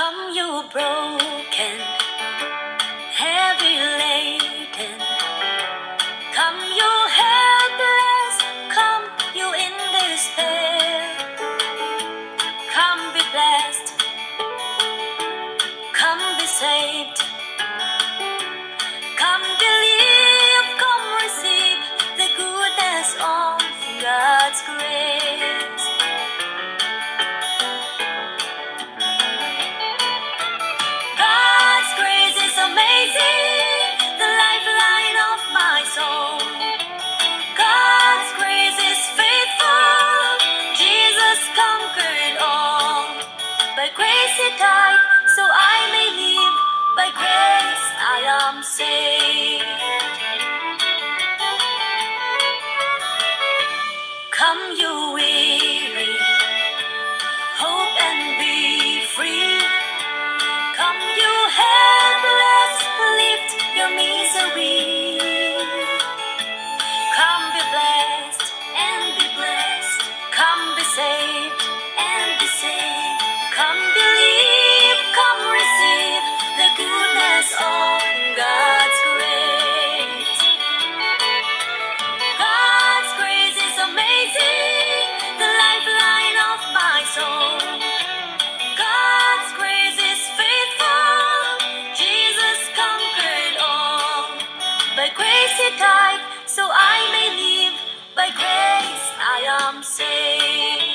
Come, you broken, heavy laden. Come, you helpless. Come, you in despair. Come, be blessed. Come, be saved. Come, believe. Come, receive the goodness of God's grace. God's grace is amazing, the lifeline of my soul. God's grace is faithful, Jesus conquered all. By grace he died, so I may live. By grace I am saved. Come, you weary, hope and be free. Come, you helpless, lift your misery. Come, be blessed and be blessed. Come, be saved and be saved. Come, believe, come, receive the goodness of God's grace. God's grace is amazing, the lifeline of my soul. God's grace is faithful, Jesus conquered all. By grace he died, so I may live. By grace I am saved.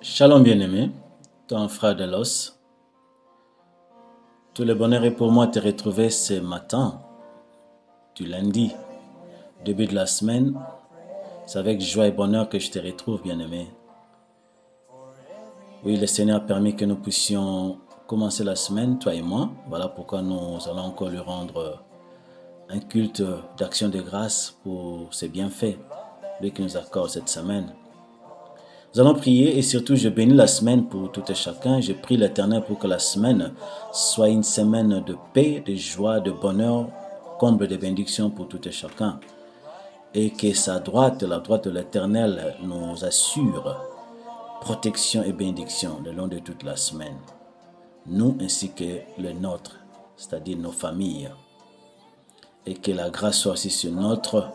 Shalom bien-aimé, ton frère de l'os. Tout le bonheur est pour moi de te retrouver ce matin, du lundi, début de la semaine. C'est avec joie et bonheur que je te retrouve, bien-aimé. Oui, le Seigneur a permis que nous puissions commencer la semaine, toi et moi. Voilà pourquoi nous allons encore lui rendre un culte d'action de grâce pour ses bienfaits, lui qui nous accorde cette semaine. Nous allons prier et surtout je bénis la semaine pour tout et chacun. Je prie l'Éternel pour que la semaine soit une semaine de paix, de joie, de bonheur, comble de bénédictions pour tout et chacun. Et que sa droite, la droite de l'Éternel, nous assure protection et bénédiction le long de toute la semaine. Nous ainsi que le nôtre, c'est-à-dire nos familles. Et que la grâce soit aussi sur notre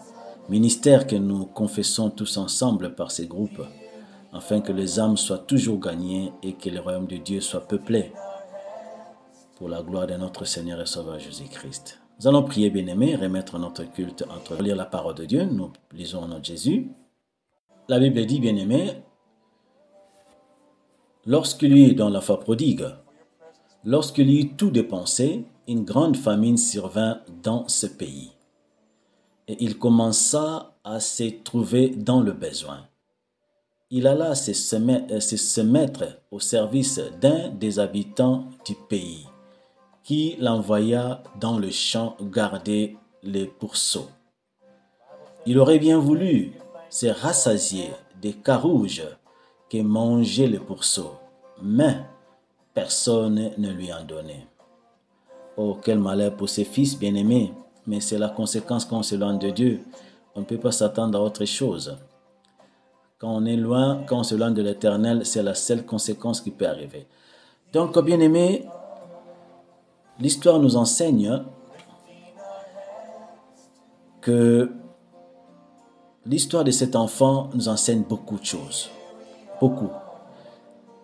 ministère que nous confessons tous ensemble par ces groupes, afin que les âmes soient toujours gagnées et que le royaume de Dieu soit peuplé pour la gloire de notre Seigneur et Sauveur Jésus-Christ. Nous allons prier, bien-aimés, remettre notre culte entre lire la parole de Dieu. Nous lisons au nom de Jésus. La Bible dit, bien-aimés, lorsqu'il eut dans la foi prodigue, lorsqu'il eut tout dépensé, une grande famine survint dans ce pays. Et il commença à se trouver dans le besoin. Il alla se mettre au service d'un des habitants du pays, qui l'envoya dans le champ garder les pourceaux. Il aurait bien voulu se rassasier des carouges que mangeaient les pourceaux, mais personne ne lui en donnait. Oh, quel malheur pour ses fils bien-aimés, mais c'est la conséquence quand on s'éloigne de Dieu. On ne peut pas s'attendre à autre chose. Quand on est loin, quand on s'éloigne de l'Éternel, c'est la seule conséquence qui peut arriver. Donc, bien-aimés, l'histoire nous enseigne que l'histoire de cet enfant nous enseigne beaucoup de choses. Beaucoup.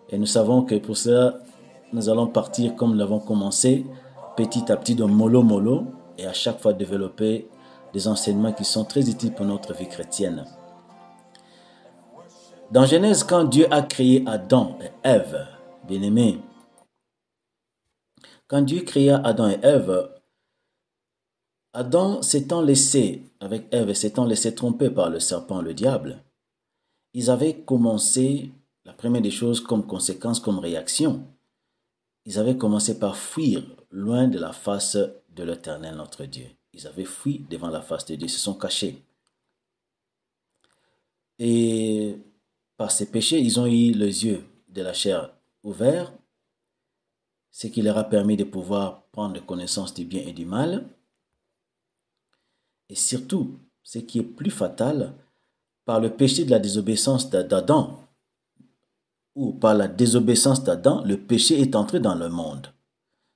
Et nous savons que pour cela, nous allons partir comme nous l'avons commencé, petit à petit de mollo et à chaque fois développer des enseignements qui sont très utiles pour notre vie chrétienne. Dans Genèse, quand Dieu a créé Adam et Ève, bien-aimés, quand Dieu créa Adam et Ève, Adam s'étant laissé, avec Ève, s'étant laissé tromper par le serpent, le diable, ils avaient commencé, la première des choses comme conséquence, comme réaction, ils avaient commencé par fuir loin de la face de l'Éternel, notre Dieu. Ils avaient fui devant la face de Dieu, ils se sont cachés. Et par ces péchés, ils ont eu les yeux de la chair ouverts ce qui leur a permis de pouvoir prendre connaissance du bien et du mal. Et surtout, ce qui est plus fatal, par le péché de la désobéissance d'Adam, ou par la désobéissance d'Adam, le péché est entré dans le monde.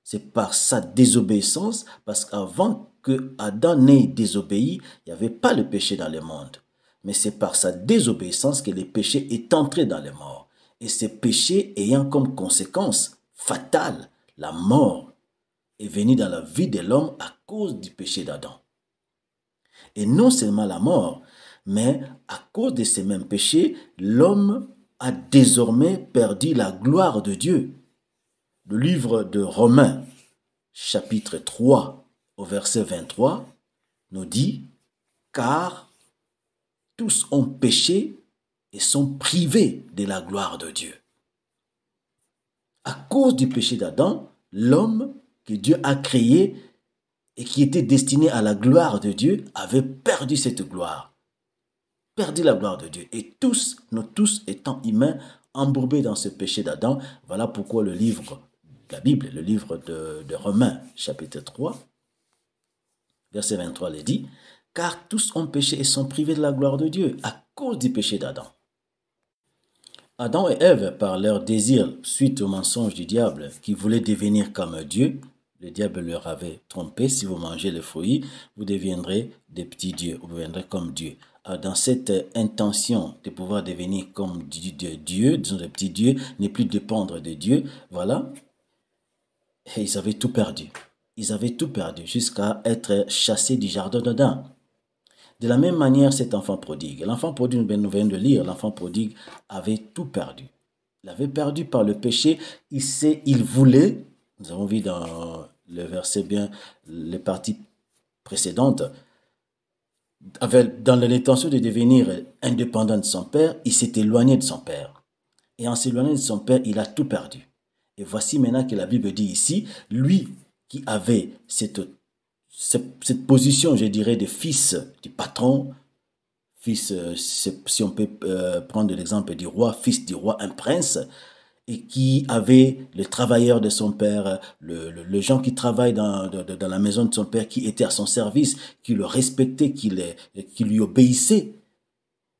C'est par sa désobéissance, parce qu'avant que Adam n'ait désobéi, il n'y avait pas le péché dans le monde. Mais c'est par sa désobéissance que le péché est entré dans le monde. Et ce péché ayant comme conséquence fatale la mort est venu dans la vie de l'homme à cause du péché d'Adam. Et non seulement la mort, mais à cause de ces mêmes péchés, l'homme a désormais perdu la gloire de Dieu. Le livre de Romains, chapitre 3, au verset 23, nous dit « Car tous ont péché et sont privés de la gloire de Dieu. » À cause du péché d'Adam, l'homme que Dieu a créé et qui était destiné à la gloire de Dieu avait perdu cette gloire. Perdu la gloire de Dieu. Et tous, nous tous étant humains, embourbés dans ce péché d'Adam, voilà pourquoi le livre, la Bible, le livre de Romains, chapitre 3, verset 23, le dit, « Car tous ont péché et sont privés de la gloire de Dieu à cause du péché d'Adam. » Adam et Ève, par leur désir, suite au mensonge du diable, qui voulait devenir comme Dieu, le diable leur avait trompé, si vous mangez le fruit, vous deviendrez des petits dieux, vous deviendrez comme Dieu. Alors, dans cette intention de pouvoir devenir comme Dieu, disons des petits dieux, ne plus dépendre de Dieu, voilà, et ils avaient tout perdu. Ils avaient tout perdu jusqu'à être chassés du jardin d'Éden. De la même manière, cet enfant prodigue. L'enfant prodigue, nous venons de lire, l'enfant prodigue avait tout perdu. Il avait perdu par le péché. Il voulait, nous avons vu dans le verset bien, les parties précédentes, dans l'intention de devenir indépendant de son père, il s'est éloigné de son père. Et en s'éloignant de son père, il a tout perdu. Et voici maintenant que la Bible dit ici, lui qui avait cette position, je dirais, de fils du patron, fils, si on peut prendre l'exemple du roi, fils du roi, un prince, et qui avait le travailleur de son père, le gens qui travaillent dans la maison de son père, qui étaient à son service, qui le respectaient, qui lui obéissaient.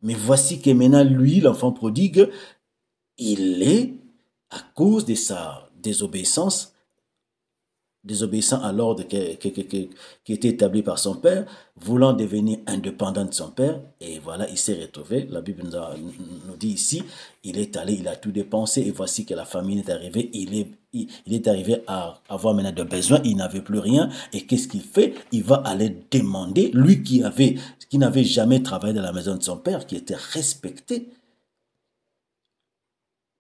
Mais voici que maintenant, lui, l'enfant prodigue, il est, à cause de sa désobéissance à l'ordre qui était établi par son père, voulant devenir indépendant de son père, et voilà, il s'est retrouvé, la Bible nous dit ici, il est allé, il a tout dépensé, et voici que la famine est arrivée, il est arrivé à avoir maintenant de besoin, il n'avait plus rien, et qu'est-ce qu'il fait? Il va aller demander, lui qui n'avait jamais travaillé dans la maison de son père, qui était respecté,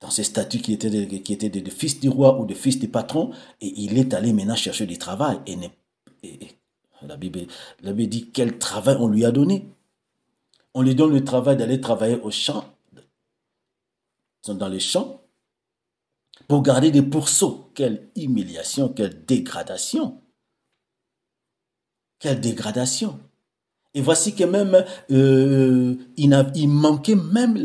dans ce statut qui était de fils du roi ou de fils du patron, et il est allé maintenant chercher du travail. Et la Bible dit quel travail on lui a donné. On lui donne le travail d'aller travailler au champ, dans les champs, pour garder des pourceaux. Quelle humiliation, quelle dégradation. Quelle dégradation. Et voici que même, il manquait même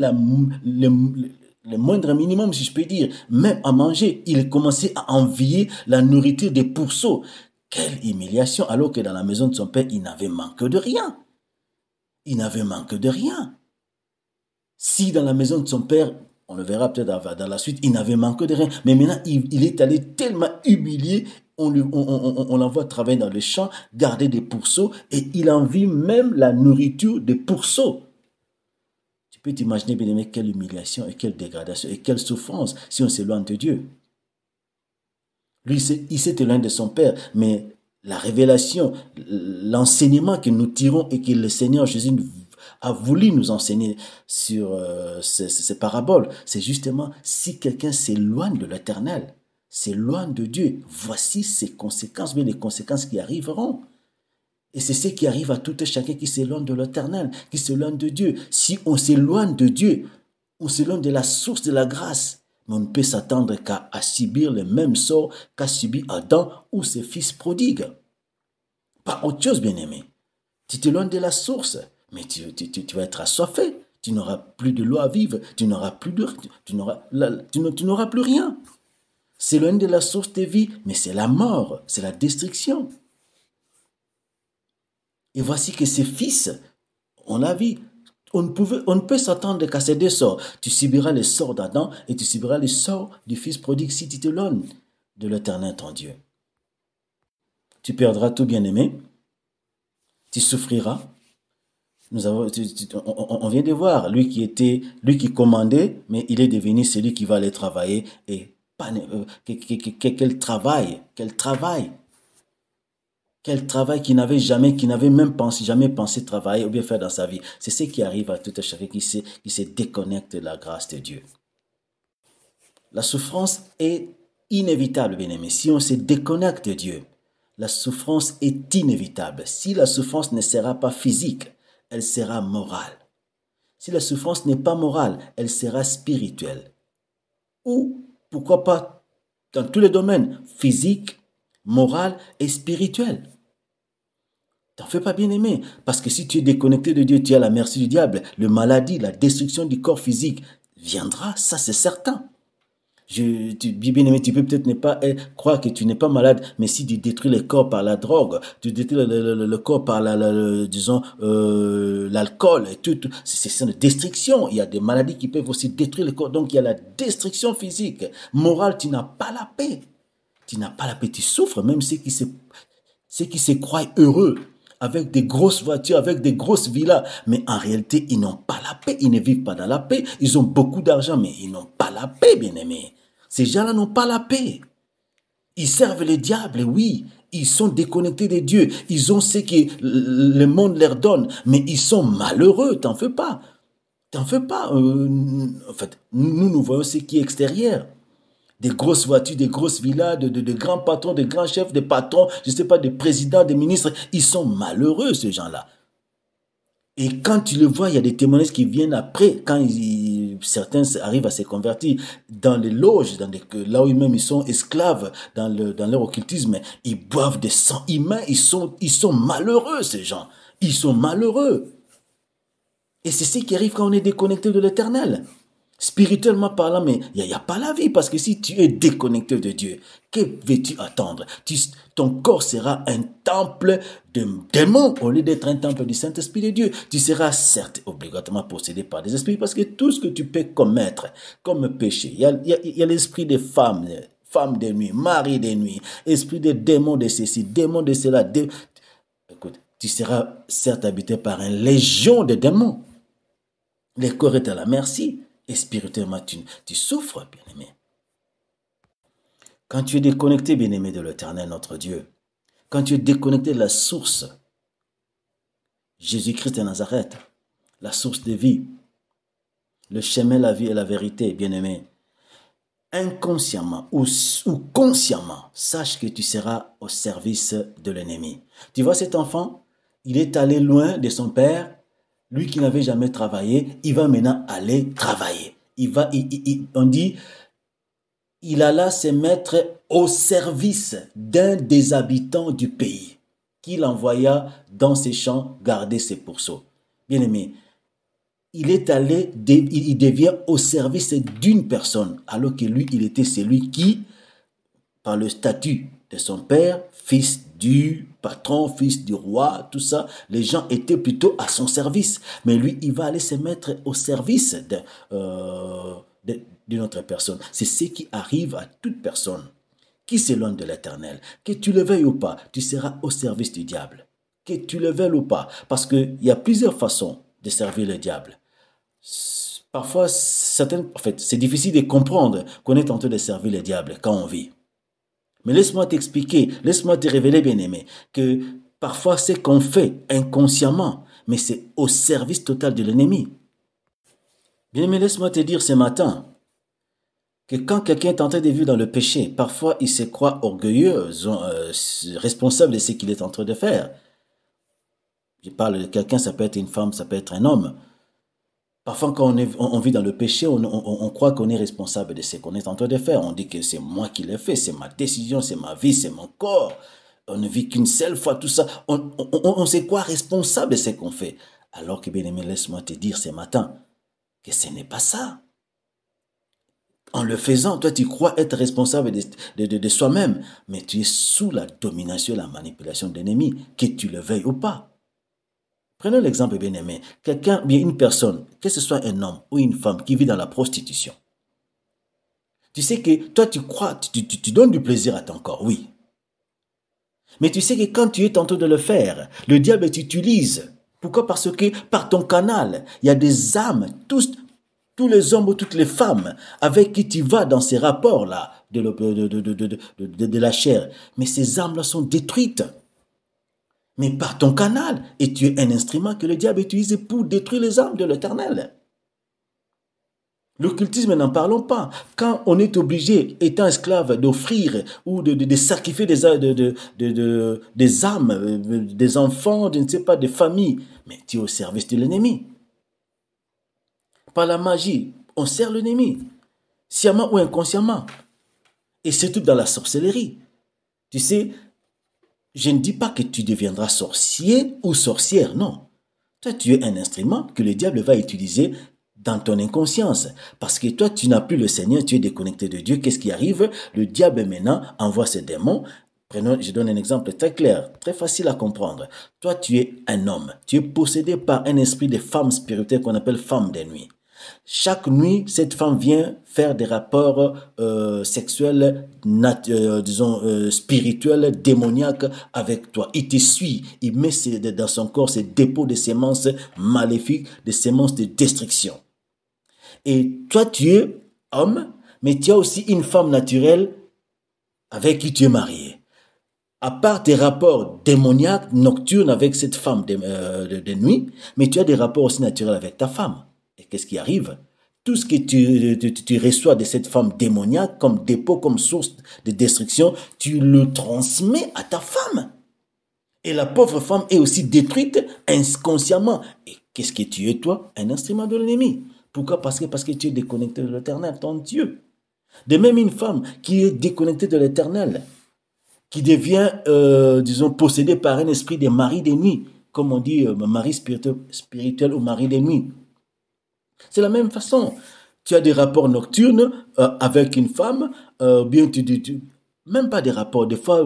le moindre minimum, si je peux dire, même à manger. Il commençait à envier la nourriture des pourceaux. Quelle humiliation, alors que dans la maison de son père, il n'avait manqué de rien. Il n'avait manqué de rien. Si dans la maison de son père, on le verra peut-être dans la suite, il n'avait manqué de rien. Mais maintenant, il est allé tellement humilié, on l'envoie travailler dans le champ, garder des pourceaux, et il envie même la nourriture des pourceaux. Tu peux t'imaginer, bien aimé, quelle humiliation et quelle dégradation et quelle souffrance si on s'éloigne de Dieu. Lui, il s'est éloigné de son Père, mais la révélation, l'enseignement que nous tirons et que le Seigneur Jésus a voulu nous enseigner sur ces paraboles, c'est justement si quelqu'un s'éloigne de l'Éternel, s'éloigne de Dieu, voici ses conséquences, mais les conséquences qui arriveront. Et c'est ce qui arrive à tout et chacun qui s'éloigne de l'Éternel, qui s'éloigne de Dieu. Si on s'éloigne de Dieu, on s'éloigne de la source de la grâce. Mais on ne peut s'attendre qu'à subir le même sort qu'a subi Adam ou ses fils prodigues. Pas autre chose, bien-aimé. Tu t'éloignes de la source, mais tu vas être assoiffé. Tu n'auras plus de l'eau à vivre, tu n'auras plus rien. S'éloigner de la source de vie, mais c'est la mort, c'est la destruction. Et voici que ces fils, on l'a vu, on ne peut s'attendre qu'à ces deux sorts. Tu subiras le sort d'Adam et tu subiras le sort du fils prodigue si tu t'éloignes de l'Éternel ton Dieu. Tu perdras tout bien-aimé, tu souffriras. On vient de voir, lui qui commandait, mais il est devenu celui qui va aller travailler. Et quel travail qu'il n'avait jamais pensé travailler ou bien faire dans sa vie. C'est ce qui arrive à tout un chacun qui se déconnecte de la grâce de Dieu. La souffrance est inévitable, bien-aimé. Si on se déconnecte de Dieu, la souffrance est inévitable. Si la souffrance ne sera pas physique, elle sera morale. Si la souffrance n'est pas morale, elle sera spirituelle. Ou, pourquoi pas, dans tous les domaines, physique, moral et spirituel. T'en fais pas, bien-aimé, parce que si tu es déconnecté de Dieu, tu es à la merci du diable. Le maladie, la destruction du corps physique viendra, ça c'est certain. Bien-aimé, tu peux peut-être ne pas croire que tu n'es pas malade, mais si tu détruis le corps par la drogue, tu détruis le corps par l'alcool, et tout, c'est une destruction. Il y a des maladies qui peuvent aussi détruire le corps. Donc il y a la destruction physique. Morale, tu n'as pas la paix. Tu n'as pas la paix, tu souffres, même ceux qui se croient heureux, avec des grosses voitures, avec des grosses villas, mais en réalité, ils n'ont pas la paix, ils ne vivent pas dans la paix, ils ont beaucoup d'argent, mais ils n'ont pas la paix, bien-aimés. Ces gens-là n'ont pas la paix. Ils servent le diable, oui, ils sont déconnectés de Dieu, ils ont ce que le monde leur donne, mais ils sont malheureux, t'en fais pas. T'en fais pas. En fait, nous voyons ce qui est extérieur. Des grosses voitures, des grosses villas, de grands patrons, de grands chefs, des patrons, je ne sais pas, des présidents, des ministres. Ils sont malheureux, ces gens-là. Et quand tu le vois, il y a des témoignages qui viennent après, quand certains arrivent à se convertir dans les loges, là où même ils sont esclaves dans leur occultisme, ils boivent des sangs humains, ils sont malheureux, ces gens. Ils sont malheureux. Et c'est ce qui arrive quand on est déconnecté de l'Éternel. Spirituellement parlant, mais il n'y a pas la vie, parce que si tu es déconnecté de Dieu, que veux-tu attendre? Ton corps sera un temple de démons au lieu d'être un temple du Saint-Esprit de Dieu. Tu seras certes obligatoirement possédé par des esprits, parce que tout ce que tu peux commettre comme péché, il y a l'esprit des femmes de nuit, mari de nuit, esprit des démons de ceci, démons de cela. Écoute, tu seras certes habité par une légion de démons. Le corps est à la merci. Et spirituellement, tu souffres, bien-aimé. Quand tu es déconnecté, bien-aimé, de l'Éternel, notre Dieu, quand tu es déconnecté de la source, Jésus-Christ de Nazareth, la source de vie, le chemin, la vie et la vérité, bien-aimé, inconsciemment ou consciemment, sache que tu seras au service de l'ennemi. Tu vois cet enfant, il est allé loin de son père. Lui qui n'avait jamais travaillé, il va maintenant aller travailler. On dit, il alla se mettre au service d'un des habitants du pays, qu'il envoya dans ses champs garder ses pourceaux. Bien-aimé, il devient au service d'une personne, alors que lui, il était celui qui, par le statut de son père, fils du patron, fils du roi, tout ça, les gens étaient plutôt à son service. Mais lui, il va aller se mettre au service d'une autre personne. C'est ce qui arrive à toute personne qui s'éloigne de l'Éternel. Que tu le veuilles ou pas, tu seras au service du diable. Que tu le veuilles ou pas, parce qu'il y a plusieurs façons de servir le diable. Parfois, c'est difficile de comprendre qu'on est en train de servir le diable quand on vit. Mais laisse-moi t'expliquer, laisse-moi te révéler, bien-aimé, que parfois c'est qu'on fait inconsciemment, mais c'est au service total de l'ennemi. Bien-aimé, laisse-moi te dire ce matin que quand quelqu'un est en train de vivre dans le péché, parfois il se croit orgueilleux, responsable de ce qu'il est en train de faire. Je parle de quelqu'un, ça peut être une femme, ça peut être un homme. Parfois, quand on vit dans le péché, on croit qu'on est responsable de ce qu'on est en train de faire. On dit que c'est moi qui l'ai fait, c'est ma décision, c'est ma vie, c'est mon corps. On ne vit qu'une seule fois, tout ça. On se croit responsable de ce qu'on fait. Alors que, bien aimé, laisse-moi te dire ce matin que ce n'est pas ça. En le faisant, toi, tu crois être responsable de soi-même, mais tu es sous la domination et la manipulation de l'ennemi, que tu le veuilles ou pas. Prenons l'exemple bien aimé. Quelqu'un, bien une personne, que ce soit un homme ou une femme qui vit dans la prostitution. Tu sais que toi, tu crois, tu donnes du plaisir à ton corps, oui. Mais tu sais que quand tu es tenté de le faire, le diable t'utilise. Pourquoi? Parce que par ton canal, il y a des âmes, tous les hommes ou toutes les femmes avec qui tu vas dans ces rapports-là de la chair. Mais ces âmes-là sont détruites. Mais par ton canal, et tu es un instrument que le diable utilise pour détruire les âmes de l'Éternel. L'occultisme, n'en parlons pas. Quand on est obligé, étant esclave, d'offrir ou de sacrifier des âmes, des enfants, je ne sais pas, des familles, mais tu es au service de l'ennemi. Par la magie, on sert l'ennemi, sciemment ou inconsciemment. Et surtout dans la sorcellerie. Tu sais, je ne dis pas que tu deviendras sorcier ou sorcière, non. Toi, tu es un instrument que le diable va utiliser dans ton inconscience. Parce que toi, tu n'as plus le Seigneur, tu es déconnecté de Dieu. Qu'est-ce qui arrive? Le diable maintenant envoie ses démons. Prenons, je donne un exemple très clair, très facile à comprendre. Toi, tu es un homme. Tu es possédé par un esprit de femme spirituelle qu'on appelle femme des nuits. Chaque nuit, cette femme vient faire des rapports sexuels, spirituels, démoniaques avec toi. Il te suit, il met dans son corps ses dépôts de sémences maléfiques, des sémences de destruction. Et toi, tu es homme, mais tu as aussi une femme naturelle avec qui tu es marié. À part tes rapports démoniaques, nocturnes avec cette femme de nuit, mais tu as des rapports aussi naturels avec ta femme. Et qu'est-ce qui arrive? Tout ce que tu reçois de cette femme démoniaque comme dépôt, comme source de destruction, tu le transmets à ta femme. Et la pauvre femme est aussi détruite inconsciemment. Et qu'est-ce que tu es, toi? Un instrument de l'ennemi. Pourquoi? Parce que tu es déconnecté de l'Éternel, ton Dieu. De même une femme qui est déconnectée de l'Éternel, qui devient, possédée par un esprit de mari des nuits, comme on dit, mari spirituel ou mari des nuits. C'est la même façon. Tu as des rapports nocturnes avec une femme, bien même pas des rapports, des fois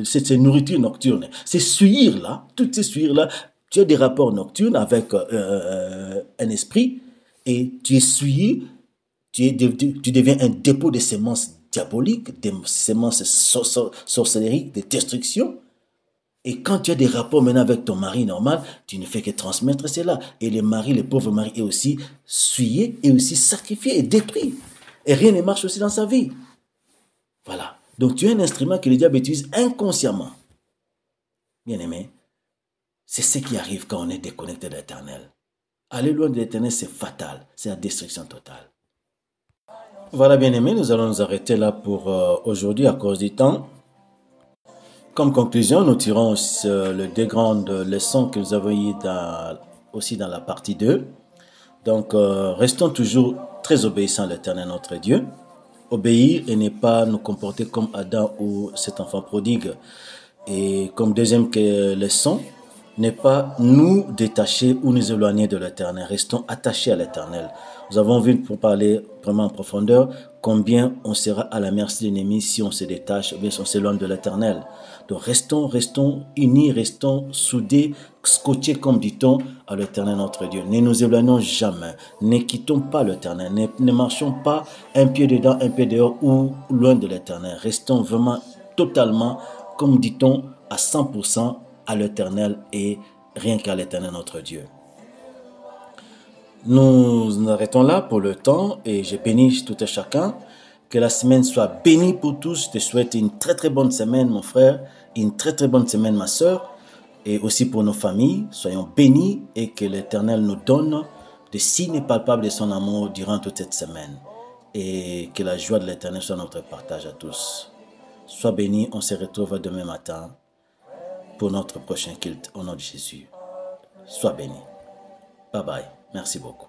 c'est nourriture nocturne. C'est suir là, toutes ces suires là, tu as des rapports nocturnes avec un esprit et tu es souillé, tu deviens un dépôt de sémences diaboliques, des sémences sorcellériques, de destruction. Et quand tu as des rapports maintenant avec ton mari normal, tu ne fais que transmettre cela. Et le pauvre mari est aussi souillé, et aussi sacrifié et détruit. Et rien ne marche aussi dans sa vie. Voilà. Donc tu es un instrument que le diable utilise inconsciemment. Bien aimé, c'est ce qui arrive quand on est déconnecté de l'Éternel. Aller loin de l'Éternel, c'est fatal. C'est la destruction totale. Voilà, bien aimé, nous allons nous arrêter là pour aujourd'hui à cause du temps. Comme conclusion, nous tirons les deux grandes leçons que nous avons eues aussi dans la partie 2. Donc, restons toujours très obéissants à l'Éternel notre Dieu. Obéir et ne pas nous comporter comme Adam ou cet enfant prodigue. Et comme deuxième leçon, ne pas nous détacher ou nous éloigner de l'Éternel. Restons attachés à l'Éternel. Nous avons vu pour parler vraiment en profondeur combien on sera à la merci de l'ennemi si on se détache ou bien si on s'éloigne de l'Éternel. Donc restons unis, restons soudés, scotchés comme dit-on à l'Éternel notre Dieu. Ne nous éloignons jamais, ne quittons pas l'Éternel, ne marchons pas un pied dedans, un pied dehors ou loin de l'Éternel. Restons vraiment totalement, comme dit-on, à 100% à l'Éternel et rien qu'à l'Éternel notre Dieu. Nous arrêtons là pour le temps et je bénis tout et chacun. Que la semaine soit bénie pour tous. Je te souhaite une très très bonne semaine mon frère, une très très bonne semaine ma sœur et aussi pour nos familles. Soyons bénis et que l'Éternel nous donne des signes palpables de son amour durant toute cette semaine. Et que la joie de l'Éternel soit notre partage à tous. Sois béni, on se retrouve demain matin pour notre prochain culte au nom de Jésus. Sois béni. Bye bye. Merci beaucoup.